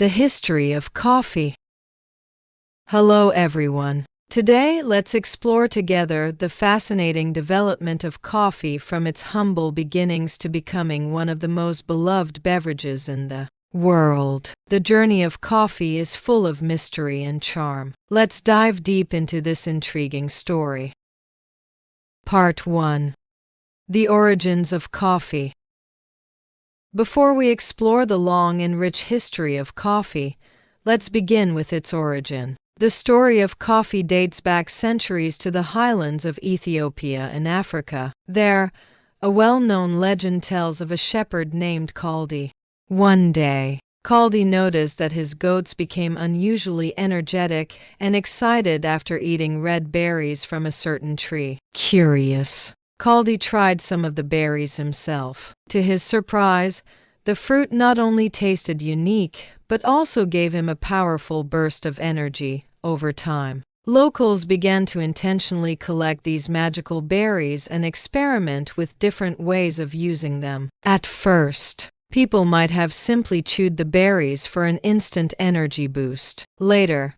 The history of coffee. Hello everyone. Today, let's explore together the fascinating development of coffee from its humble beginnings to becoming one of the most beloved beverages in the world. The journey of coffee is full of mystery and charm. Let's dive deep into this intriguing story. Part 1. The origins of coffee. Before we explore the long and rich history of coffee, let's begin with its origin. The story of coffee dates back centuries to the highlands of Ethiopia in Africa. There, a well-known legend tells of a shepherd named Kaldi. One day, Kaldi noticed that his goats became unusually energetic and excited after eating red berries from a certain tree. Curious, Kaldi tried some of the berries himself. To his surprise, the fruit not only tasted unique, but also gave him a powerful burst of energy. Over time, locals began to intentionally collect these magical berries and experiment with different ways of using them. At first, people might have simply chewed the berries for an instant energy boost. Later,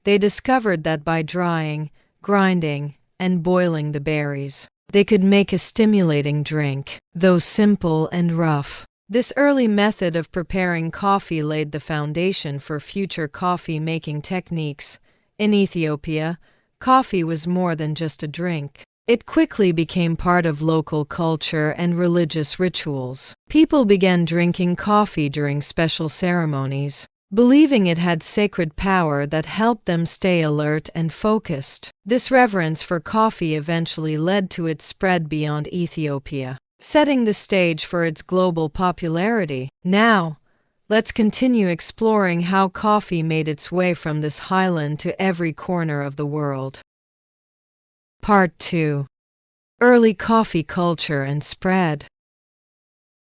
they discovered that by drying, grinding, and boiling the berries, they could make a stimulating drink. Though simple and rough, this early method of preparing coffee laid the foundation for future coffee-making techniques. In Ethiopia, coffee was more than just a drink. It quickly became part of local culture and religious rituals. People began drinking coffee during special ceremonies, believing it had sacred power that helped them stay alert and focused. This reverence for coffee eventually led to its spread beyond Ethiopia, setting the stage for its global popularity. Now, let's continue exploring how coffee made its way from this highland to every corner of the world. Part 2. Early coffee culture and spread.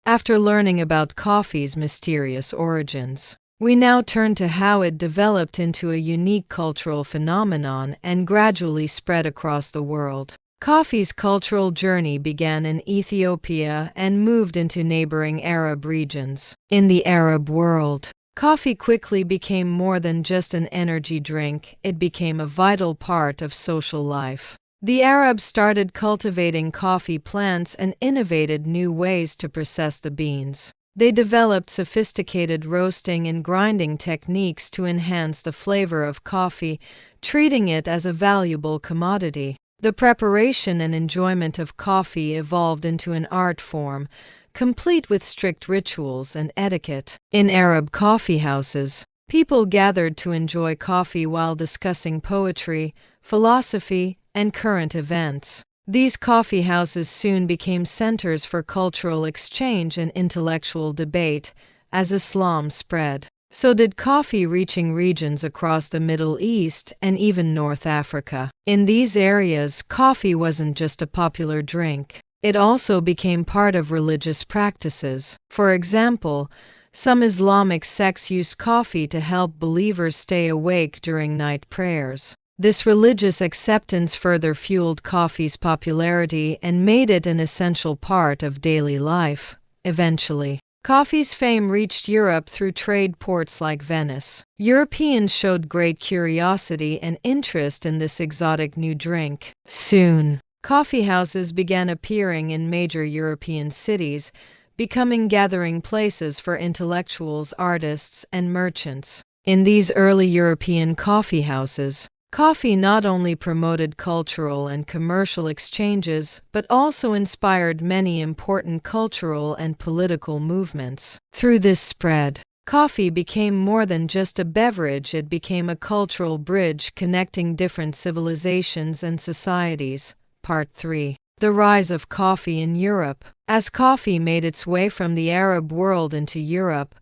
After learning about coffee's mysterious origins, we now turn to how it developed into a unique cultural phenomenon and gradually spread across the world. Coffee's cultural journey began in Ethiopia and moved into neighboring Arab regions. In the Arab world, coffee quickly became more than just an energy drink, it became a vital part of social life. The Arabs started cultivating coffee plants and innovated new ways to process the beans. They developed sophisticated roasting and grinding techniques to enhance the flavor of coffee, treating it as a valuable commodity. The preparation and enjoyment of coffee evolved into an art form, complete with strict rituals and etiquette. In Arab coffeehouses, people gathered to enjoy coffee while discussing poetry, philosophy, and current events. These coffeehouses soon became centers for cultural exchange and intellectual debate. As Islam spread, so did coffee, reaching regions across the Middle East and even North Africa. In these areas, coffee wasn't just a popular drink. It also became part of religious practices. For example, some Islamic sects used coffee to help believers stay awake during night prayers. This religious acceptance further fueled coffee's popularity and made it an essential part of daily life. Eventually, coffee's fame reached Europe through trade ports like Venice. Europeans showed great curiosity and interest in this exotic new drink. Soon, coffeehouses began appearing in major European cities, becoming gathering places for intellectuals, artists, and merchants. In these early European coffeehouses, coffee not only promoted cultural and commercial exchanges, but also inspired many important cultural and political movements. Through this spread, coffee became more than just a beverage, it became a cultural bridge connecting different civilizations and societies. Part 3. The rise of coffee in Europe. As coffee made its way from the Arab world into Europe,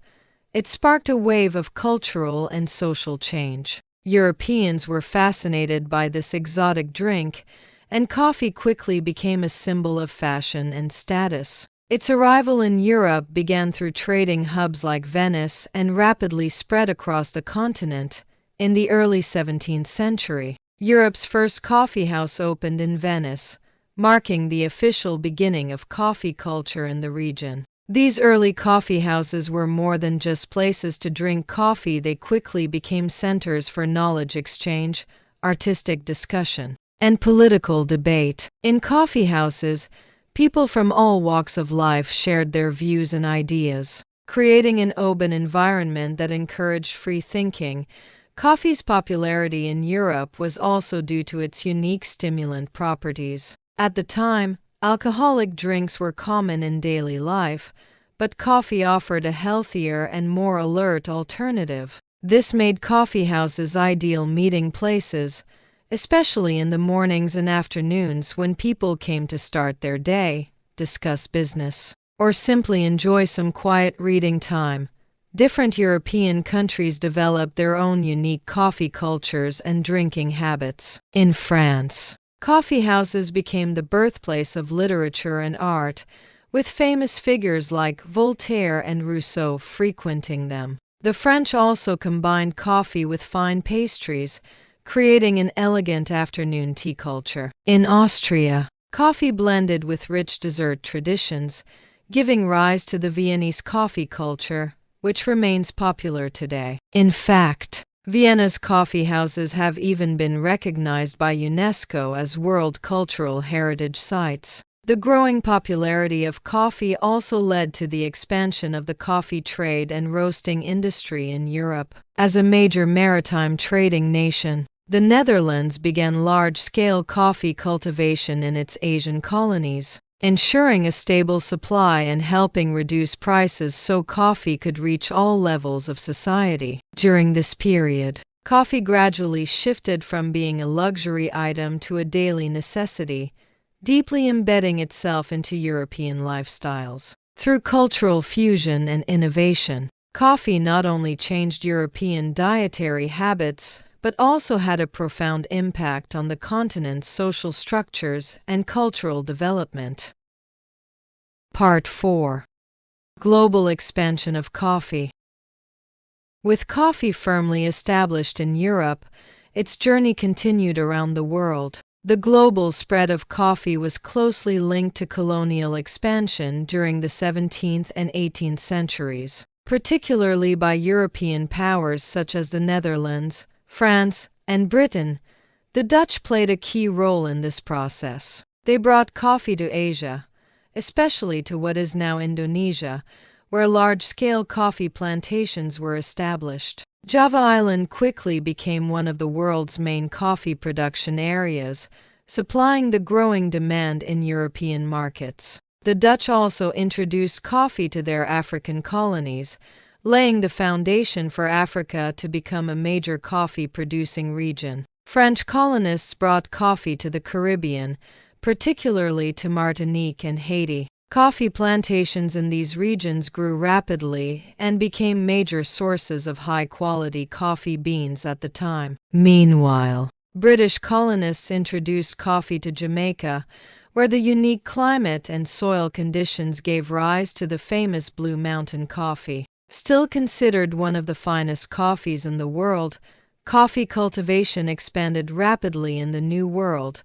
it sparked a wave of cultural and social change. Europeans were fascinated by this exotic drink, and coffee quickly became a symbol of fashion and status. Its arrival in Europe began through trading hubs like Venice and rapidly spread across the continent. In the early 17th century, Europe's first coffeehouse opened in Venice, marking the official beginning of coffee culture in the region. These early coffee houses were more than just places to drink coffee. They quickly became centers for knowledge exchange, artistic discussion, and political debate. In coffee houses, people from all walks of life shared their views and ideas, creating an open environment that encouraged free thinking. Coffee's popularity in Europe was also due to its unique stimulant properties. At the time, alcoholic drinks were common in daily life, but coffee offered a healthier and more alert alternative. This made coffee houses ideal meeting places, especially in the mornings and afternoons when people came to start their day, discuss business, or simply enjoy some quiet reading time. Different European countries developed their own unique coffee cultures and drinking habits. In France, coffee houses became the birthplace of literature and art, with famous figures like Voltaire and Rousseau frequenting them. The French also combined coffee with fine pastries, creating an elegant afternoon tea culture. In Austria, coffee blended with rich dessert traditions, giving rise to the Viennese coffee culture, which remains popular today. In fact, Vienna's coffee houses have even been recognized by UNESCO as World Cultural Heritage Sites. The growing popularity of coffee also led to the expansion of the coffee trade and roasting industry in Europe. As a major maritime trading nation, the Netherlands began large-scale coffee cultivation in its Asian colonies, ensuring a stable supply and helping reduce prices so coffee could reach all levels of society. During this period, coffee gradually shifted from being a luxury item to a daily necessity, deeply embedding itself into European lifestyles. Through cultural fusion and innovation, coffee not only changed European dietary habits, but also had a profound impact on the continent's social structures and cultural development. Part 4. Global expansion of coffee. With coffee firmly established in Europe, its journey continued around the world. The global spread of coffee was closely linked to colonial expansion during the 17th and 18th centuries, particularly by European powers such as the Netherlands, France, and Britain. The Dutch played a key role in this process. They brought coffee to Asia, especially to what is now Indonesia, where large-scale coffee plantations were established. Java Island quickly became one of the world's main coffee production areas, supplying the growing demand in European markets. The Dutch also introduced coffee to their African colonies, laying the foundation for Africa to become a major coffee-producing region. French colonists brought coffee to the Caribbean, particularly to Martinique and Haiti. Coffee plantations in these regions grew rapidly and became major sources of high-quality coffee beans at the time. Meanwhile, British colonists introduced coffee to Jamaica, where the unique climate and soil conditions gave rise to the famous Blue Mountain coffee. Still considered one of the finest coffees in the world, coffee cultivation expanded rapidly in the New World,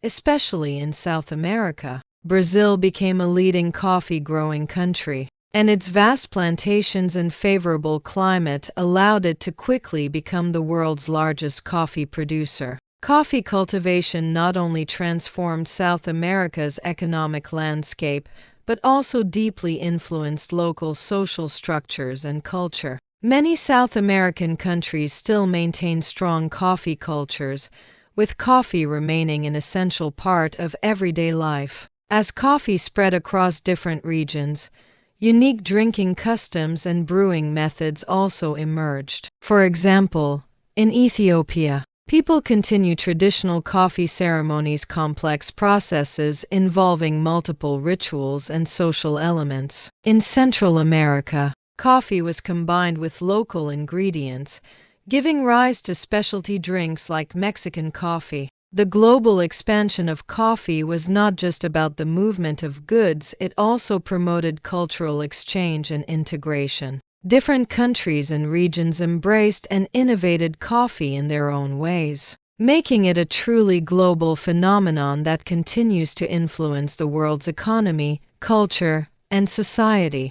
especially in South America. Brazil became a leading coffee-growing country, and its vast plantations and favorable climate allowed it to quickly become the world's largest coffee producer. Coffee cultivation not only transformed South America's economic landscape, but also deeply influenced local social structures and culture. Many South American countries still maintain strong coffee cultures, with coffee remaining an essential part of everyday life. As coffee spread across different regions, unique drinking customs and brewing methods also emerged. For example, in Ethiopia, people continue traditional coffee ceremonies, complex processes involving multiple rituals and social elements. In Central America, coffee was combined with local ingredients, giving rise to specialty drinks like Mexican coffee. The global expansion of coffee was not just about the movement of goods, it also promoted cultural exchange and integration. Different countries and regions embraced and innovated coffee in their own ways, making it a truly global phenomenon that continues to influence the world's economy, culture, and society.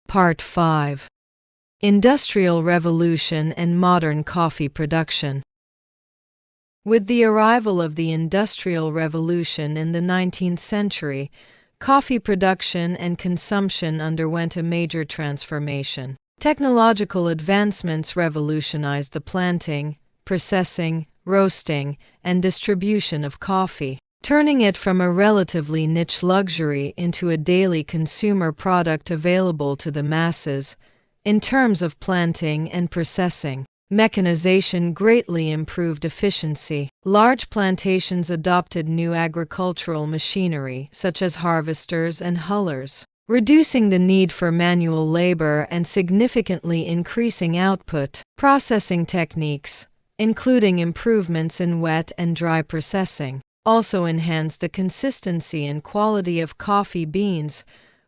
Part 5. Industrial Revolution and Modern Coffee Production. With the arrival of the Industrial Revolution in the 19th century, coffee production and consumption underwent a major transformation. Technological advancements revolutionized the planting, processing, roasting, and distribution of coffee, turning it from a relatively niche luxury into a daily consumer product available to the masses. In terms of planting and processing, mechanization greatly improved efficiency. Large plantations adopted new agricultural machinery, such as harvesters and hullers, reducing the need for manual labor and significantly increasing output. Processing techniques, including improvements in wet and dry processing, also enhanced the consistency and quality of coffee beans.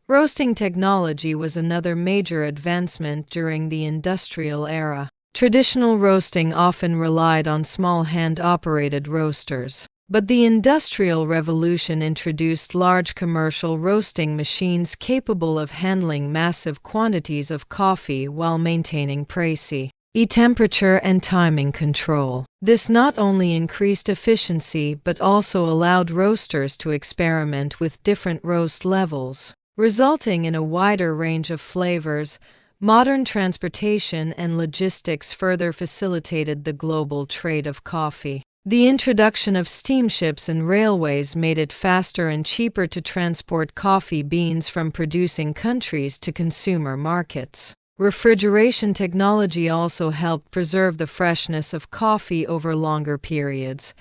Roasting technology was another major advancement during the industrial era. Traditional roasting often relied on small hand-operated roasters, but the Industrial Revolution introduced large commercial roasting machines capable of handling massive quantities of coffee while maintaining précis temperature and timing control. This not only increased efficiency but also allowed roasters to experiment with different roast levels, resulting in a wider range of flavors. Modern transportation and logistics further facilitated the global trade of coffee. The introduction of steamships and railways made it faster and cheaper to transport coffee beans from producing countries to consumer markets. Refrigeration technology also helped preserve the freshness of coffee over longer periods,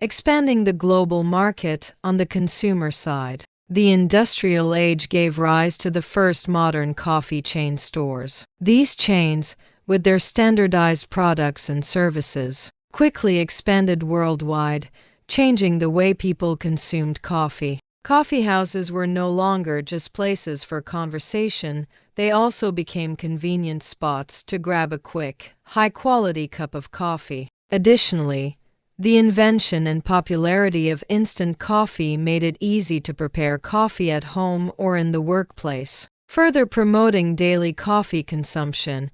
expanding the global market. On the consumer side, the industrial age gave rise to the first modern coffee chain stores. These chains, with their standardized products and services, quickly expanded worldwide, changing the way people consumed coffee. Coffee houses were no longer just places for conversation, they also became convenient spots to grab a quick, high-quality cup of coffee. Additionally, the invention and popularity of instant coffee made it easy to prepare coffee at home or in the workplace, further promoting daily coffee consumption.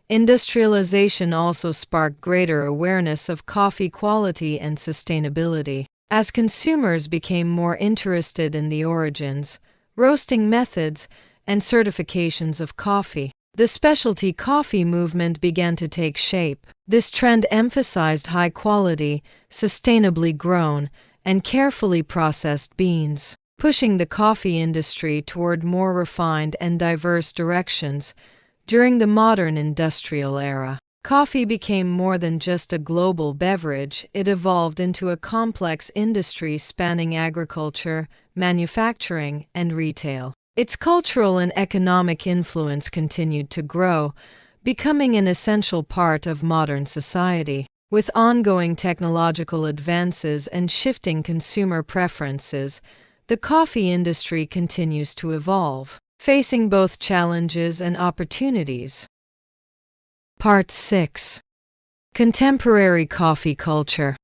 Industrialization also sparked greater awareness of coffee quality and sustainability. As consumers became more interested in the origins, roasting methods, and certifications of coffee, the specialty coffee movement began to take shape. This trend emphasized high quality, sustainably grown, and carefully processed beans, pushing the coffee industry toward more refined and diverse directions. During the modern industrial era, coffee became more than just a global beverage. It evolved into a complex industry spanning agriculture, manufacturing, and retail. Its cultural and economic influence continued to grow, becoming an essential part of modern society. With ongoing technological advances and shifting consumer preferences, the coffee industry continues to evolve, facing both challenges and opportunities. Part 6. Contemporary coffee culture.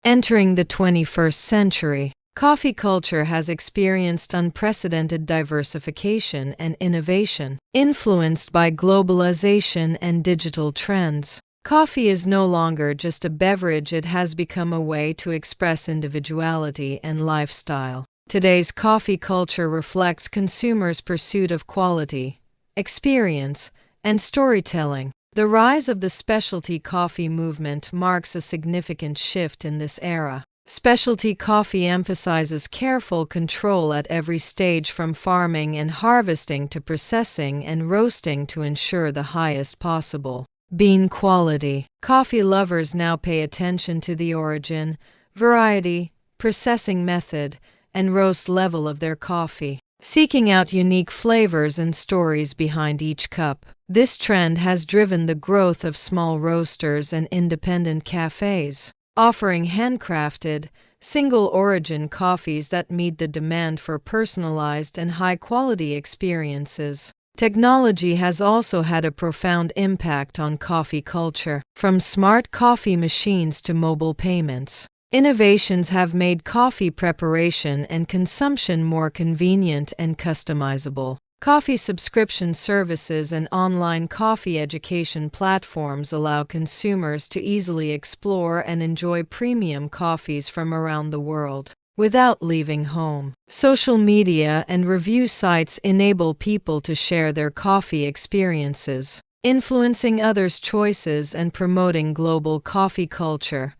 Entering the 21st century, coffee culture has experienced unprecedented diversification and innovation. Influenced by globalization and digital trends, coffee is no longer just a beverage, it has become a way to express individuality and lifestyle. Today's coffee culture reflects consumers' pursuit of quality, experience, and storytelling. The rise of the specialty coffee movement marks a significant shift in this era. Specialty coffee emphasizes careful control at every stage, from farming and harvesting to processing and roasting, to ensure the highest possible bean quality. Coffee lovers now pay attention to the origin, variety, processing method, and roast level of their coffee, seeking out unique flavors and stories behind each cup. This trend has driven the growth of small roasters and independent cafes, offering handcrafted, single-origin coffees that meet the demand for personalized and high-quality experiences. Technology has also had a profound impact on coffee culture. From smart coffee machines to mobile payments, Innovations have made coffee preparation and consumption more convenient and customizable. Coffee subscription services and online coffee education platforms allow consumers to easily explore and enjoy premium coffees from around the world without leaving home. Social media and review sites enable people to share their coffee experiences, influencing others' choices and promoting global coffee culture.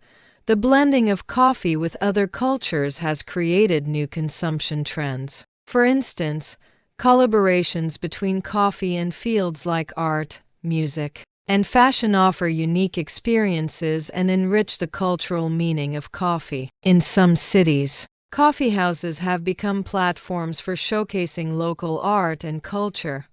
The blending of coffee with other cultures has created new consumption trends. For instance, collaborations between coffee and fields like art, music, and fashion offer unique experiences and enrich the cultural meaning of coffee. In some cities, coffee houses have become platforms for showcasing local art and culture,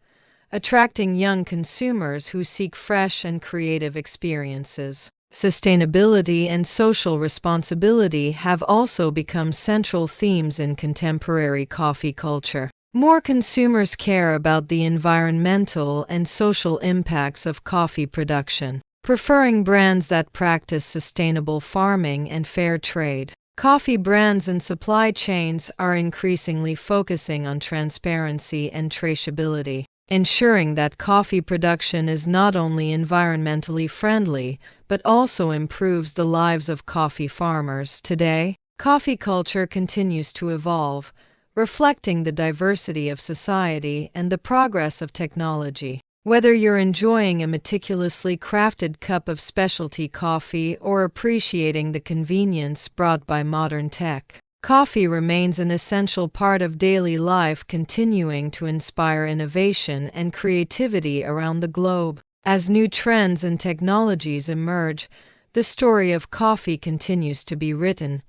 attracting young consumers who seek fresh and creative experiences. Sustainability and social responsibility have also become central themes in contemporary coffee culture. More consumers care about the environmental and social impacts of coffee production, preferring brands that practice sustainable farming and fair trade. Coffee brands and supply chains are increasingly focusing on transparency and traceability, ensuring that coffee production is not only environmentally friendly but also improves the lives of coffee farmers. Today, coffee culture continues to evolve, reflecting the diversity of society and the progress of technology. Whether you're enjoying a meticulously crafted cup of specialty coffee or appreciating the convenience brought by modern tech, coffee remains an essential part of daily life, continuing to inspire innovation and creativity around the globe. As new trends and technologies emerge, the story of coffee continues to be written,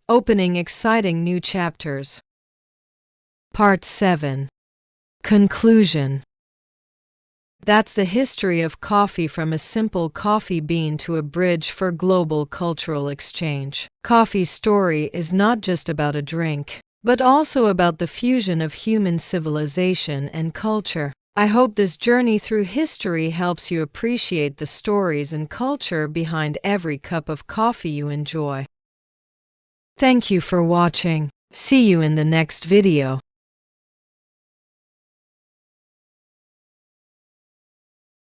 opening exciting new chapters. Part 7. Conclusion. That's the history of coffee, from a simple coffee bean to a bridge for global cultural exchange. Coffee's story is not just about a drink, but also about the fusion of human civilization and culture. I hope this journey through history helps you appreciate the stories and culture behind every cup of coffee you enjoy. Thank you for watching. See you in the next video.